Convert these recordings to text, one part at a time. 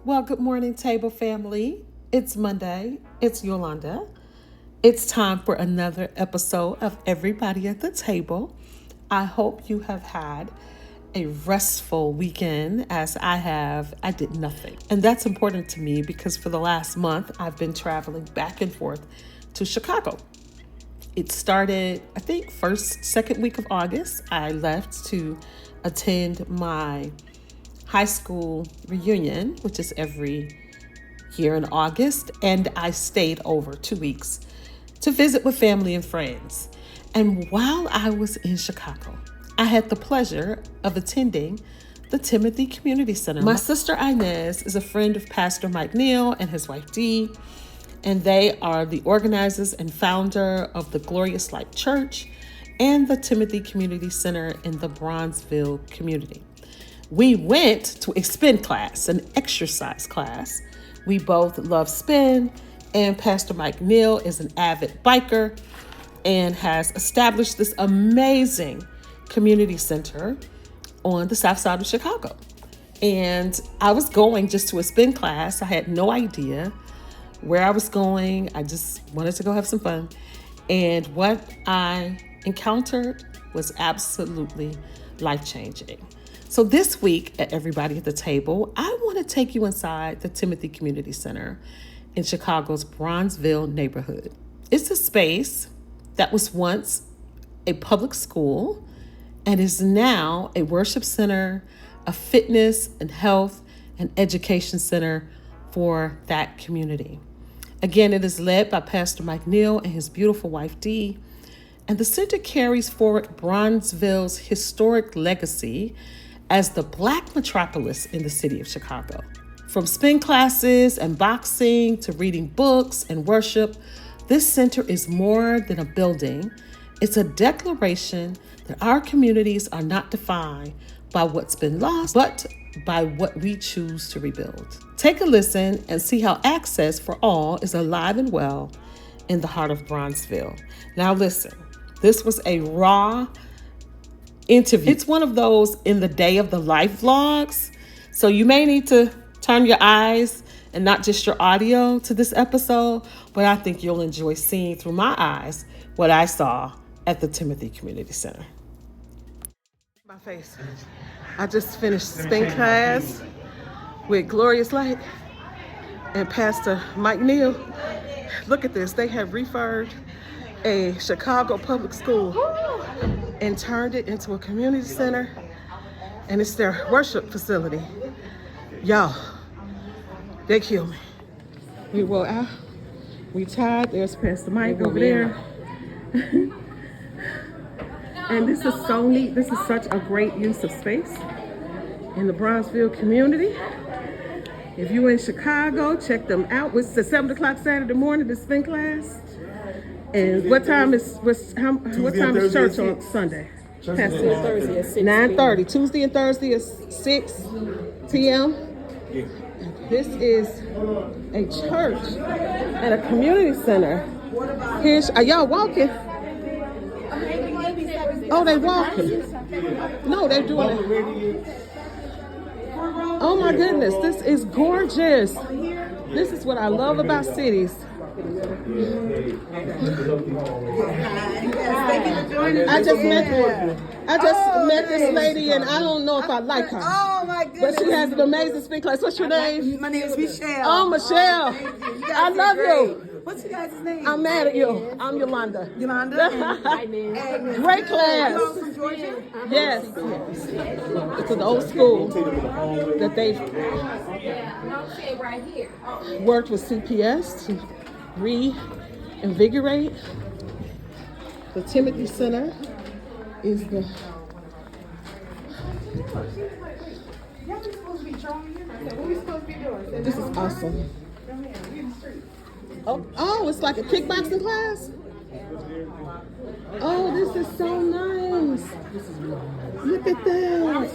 Well, good morning, table family. It's Monday. It's Yolanda. It's time for another episode of Everybody at the Table. I hope you have had a restful weekend as I have. I did nothing. And that's important to me because for the last month, I've been traveling back and forth to Chicago. It started, I think, second week of August. I left to attend my high school reunion, which is every year in August, and I stayed over 2 weeks to visit with family and friends. And while I was in Chicago, I had the pleasure of attending the Timothy Community Center. My sister Inez is a friend of Pastor Neal and his wife Dee, and they are the organizers and founder of the Glorious Light Church and the Timothy Community Center in the Bronzeville community. We went to a spin class, an exercise class. We both love spin, and Pastor Neal is an avid biker and has established this amazing community center on the south side of Chicago. And I was going just to a spin class. I had no idea where I was going. I just wanted to go have some fun. And what I encountered was absolutely life-changing. So this week at Everybody at the Table, I want to take you inside the Timothy Community Center in Chicago's Bronzeville neighborhood. It's a space that was once a public school and is now a worship center, a fitness and health and education center for that community. Again, it is led by Pastor Neal and his beautiful wife Dee, and the center carries forward Bronzeville's historic legacy as the Black metropolis in the city of Chicago. From spin classes and boxing to reading books and worship, this center is more than a building. It's a declaration that our communities are not defined by what's been lost, but by what we choose to rebuild. Take a listen and see how access for all is alive and well in the heart of Bronzeville. Now listen, this was a raw interview. It's one of those in the day of the life vlogs. So you may need to turn your eyes and not just your audio to this episode, but I think you'll enjoy seeing through my eyes what I saw at the Timothy Community Center. My face. I just finished spin class with Glorious Light and Pastor Neal. Look at this. They have refurbed a Chicago public school and turned it into a community center, and it's their worship facility. Y'all, they kill me. We tied. There's Pastor Mike over there. And this is so neat. This is such a great use of space in the Bronzeville community. If you're in Chicago, check them out. It's the 7 o'clock Saturday morning, the spin class. And what time is church on Sunday? Tuesday and Thursday at 6 9:30. Tuesday and Thursday at 6 p.m. Yeah. This is a church and a community center. Are y'all walking? Oh, they walking. No, they're doing it. Oh my goodness, this is gorgeous. This is what I love about cities. I just met this lady, and I don't know if I like her. Oh my goodness! But she has an amazing spin class. What's your name? My name is Micheal. Oh, Micheal. I love you. What's your guys' name? I'm mad at you. I'm Yolanda. Yolanda. Great class. You all from Georgia? Yes. It's an old school that they've worked with CPS to reinvigorate. The Timothy Center is the... This is awesome. Oh, it's like a kickboxing class? Oh, this is so nice. Look at that.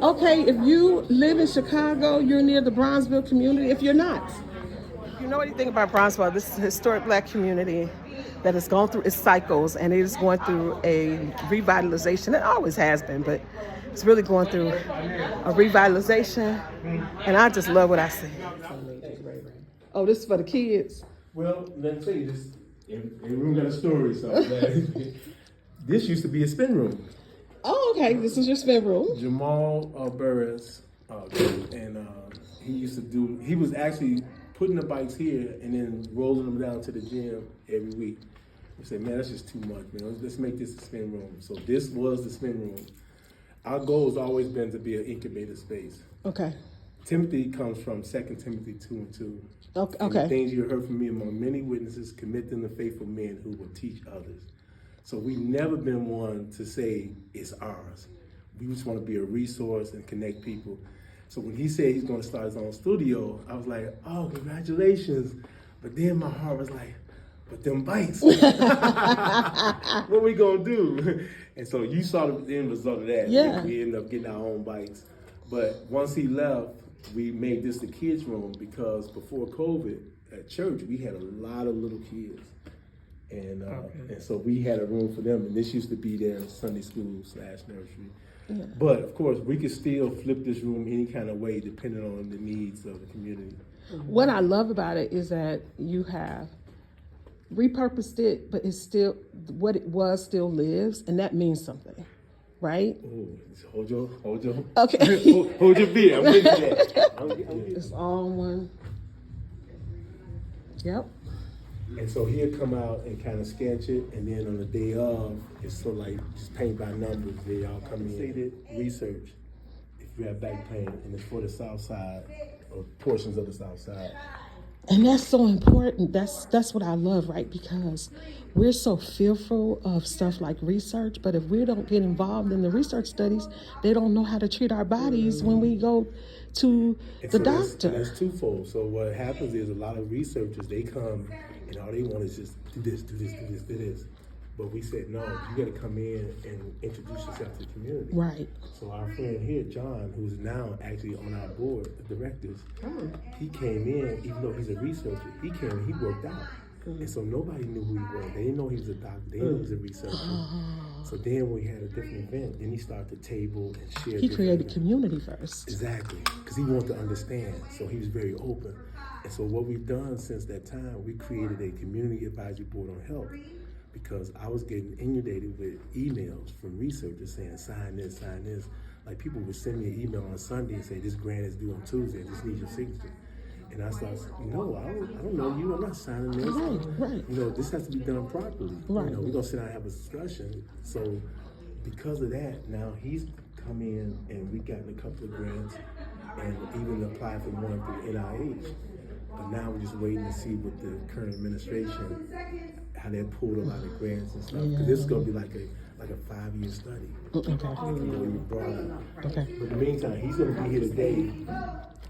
Okay, if you live in Chicago, you're near the Bronzeville community. If you're not, if you know anything about Bronzeville, this is a historic Black community that has gone through its cycles, and it is going through a revitalization. It always has been, but It's really going through a revitalization, and I just love what I see. Oh, this is for the kids. Well, let me tell you this. Every room got a story, so this used to be a spin room. Oh, okay. This is your spin room. Jamal Burris, and he used to do. He was actually putting the bikes here and then rolling them down to the gym every week. We said, man, that's just too much, man. Let's make this a spin room. So this was the spin room. Our goal has always been to be an incubator space. Okay. Timothy comes from 2 Timothy 2:2. Okay. And the things you heard from me among many witnesses, commit them to faithful men who will teach others. So we've never been one to say it's ours. We just want to be a resource and connect people. So when he said he's going to start his own studio, I was like, oh, congratulations. But then my heart was like, but them bikes, what we going to do? And so you saw the end result of that. Yeah. We ended up getting our own bikes. But once he left, we made this the kids' room because before COVID at church, we had a lot of little kids. And so we had a room for them, and this used to be their Sunday school / nursery. Yeah. But of course, we could still flip this room any kind of way depending on the needs of the community. What I love about it is that you have repurposed it, but it's still what it was still lives, and that means something, right? Ooh, hold your Okay. hold your beer. I'm getting that. It's all one. Yep. And so he'll come out and kind of sketch it, and then on the day of, it's sort of like just paint by numbers. They all come in. Stated research, if you have back pain, and it's for the South Side, or portions of the South Side. And that's so important. That's what I love, right? Because we're so fearful of stuff like research, but if we don't get involved in the research studies, they don't know how to treat our bodies when we go to the doctor. That's twofold. So what happens is a lot of researchers, they come and all they want is just do this, do this, do this, do this. But we said, no, you got to come in and introduce yourself to the community. Right. So our friend here, John, who's now actually on our board of directors, he came in, even though he's a researcher, he came and he worked out. And so nobody knew who he was. They didn't know he was a doctor. They didn't know he was a researcher. So then when we had a different event, then he started to table and share. He created community first. Exactly, because he wanted to understand. So he was very open. And so what we've done since that time, we created a community advisory board on health, because I was getting inundated with emails from researchers saying, sign this, sign this. Like people would send me an email on Sunday and say, this grant is due on Tuesday, I just need your signature. And I started, no, I don't know you, I'm not signing this. Right. You know, this has to be done properly. Right. You know, we're gonna sit down and have a discussion. So because of that, now he's come in and we've gotten a couple of grants and even applied for one through NIH. But now we're just waiting to see what the current administration, how they pulled a lot of grants and stuff. Because this is going to be like a 5-year study. Okay. Okay. But in the meantime, he's going to be here today,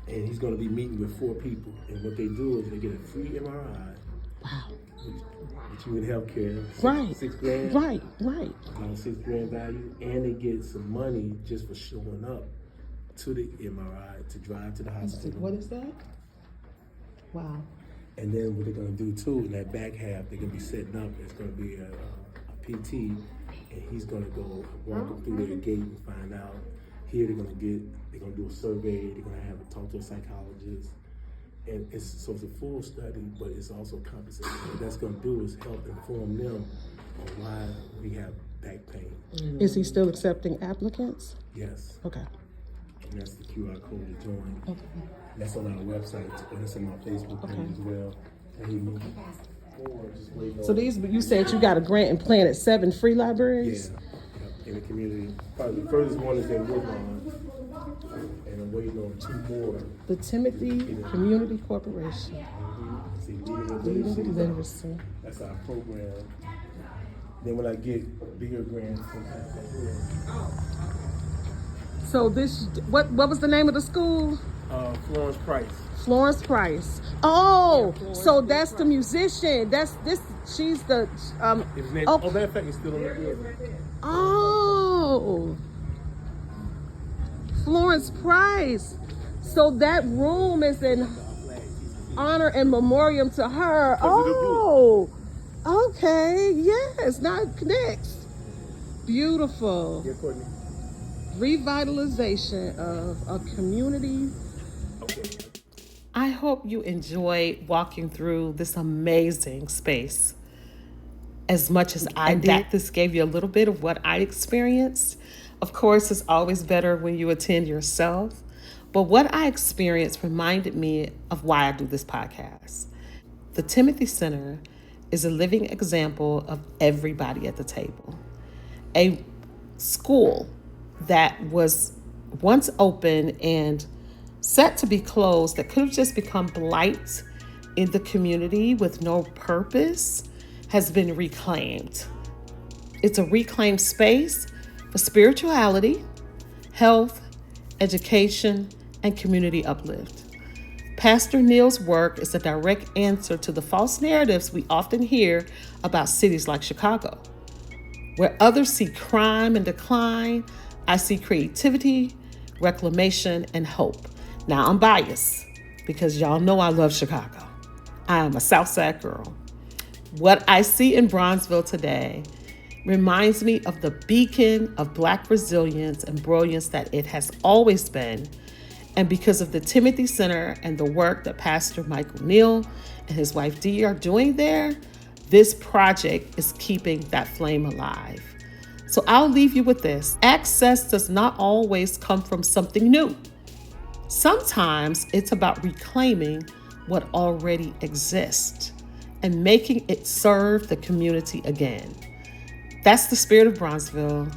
and he's going to be meeting with 4 people. And what they do is they get a free MRI. Wow. Which you in healthcare. Right. $6,000. Right. About $6,000 value, and they get some money just for showing up to the MRI to drive to the hospital. What is that? Wow. And then what they're going to do too, in that back half, they're going to be setting up. It's going to be a PT, and he's going to go walk them through their gate and find out. Here they're going to do a survey. They're going to have a talk to a psychologist, and it's a full study, but it's also compensation. What that's going to do is help inform them on why we have back pain. Is he still accepting applicants? Yes. Okay. And that's the QR code to join. Okay. That's on our website, and it's on my Facebook page as well. So these, you said you got a grant and planted 7 free libraries? Yeah, in the community. Probably the furthest one is in Woodlawn, and I'm waiting on 2 more. The Timothy Community Corporation. See, Leading with literacy. That's our program. Then when I get bigger grants, So this, what was the name of the school? Florence Price. Florence Price. Oh, so that's the musician. She's the Oh, matter of fact, it's still on the building. Oh, Florence Price. So that room is in honor and memoriam to her. Oh, okay. Yes, now it connects. Beautiful. Yeah, Courtney. revitalization of a community. I hope you enjoyed walking through this amazing space as much as I did. That this gave you a little bit of what I experienced. Of course, it's always better when you attend yourself. But what I experienced reminded me of why I do this podcast. The Timothy Center is a living example of everybody at the table. A school that was once open and set to be closed, that could have just become blight in the community with no purpose, has been reclaimed. It's a reclaimed space for spirituality, health, education, and community uplift. Pastor Neal's work is a direct answer to the false narratives we often hear about cities like Chicago. Where others see crime and decline, I see creativity, reclamation, and hope. Now, I'm biased because y'all know I love Chicago. I am a Southside girl. What I see in Bronzeville today reminds me of the beacon of Black resilience and brilliance that it has always been. And because of the Timothy Center and the work that Pastor Michael Neal and his wife Dee are doing there, this project is keeping that flame alive. So I'll leave you with this. Access does not always come from something new. Sometimes it's about reclaiming what already exists and making it serve the community again. That's the spirit of Bronzeville,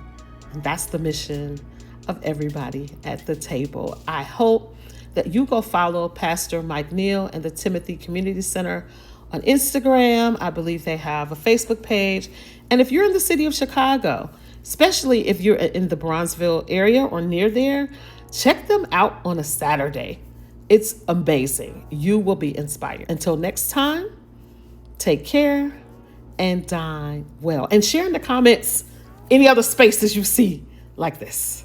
and that's the mission of everybody at the table. I hope that you go follow Pastor Mike Neal and the Timothy Community Center on Instagram. I believe they have a Facebook page. And if you're in the city of Chicago, especially if you're in the Bronzeville area or near there, check them out on a Saturday. It's amazing. You will be inspired. Until next time, take care and dine well. And share in the comments any other spaces you see like this.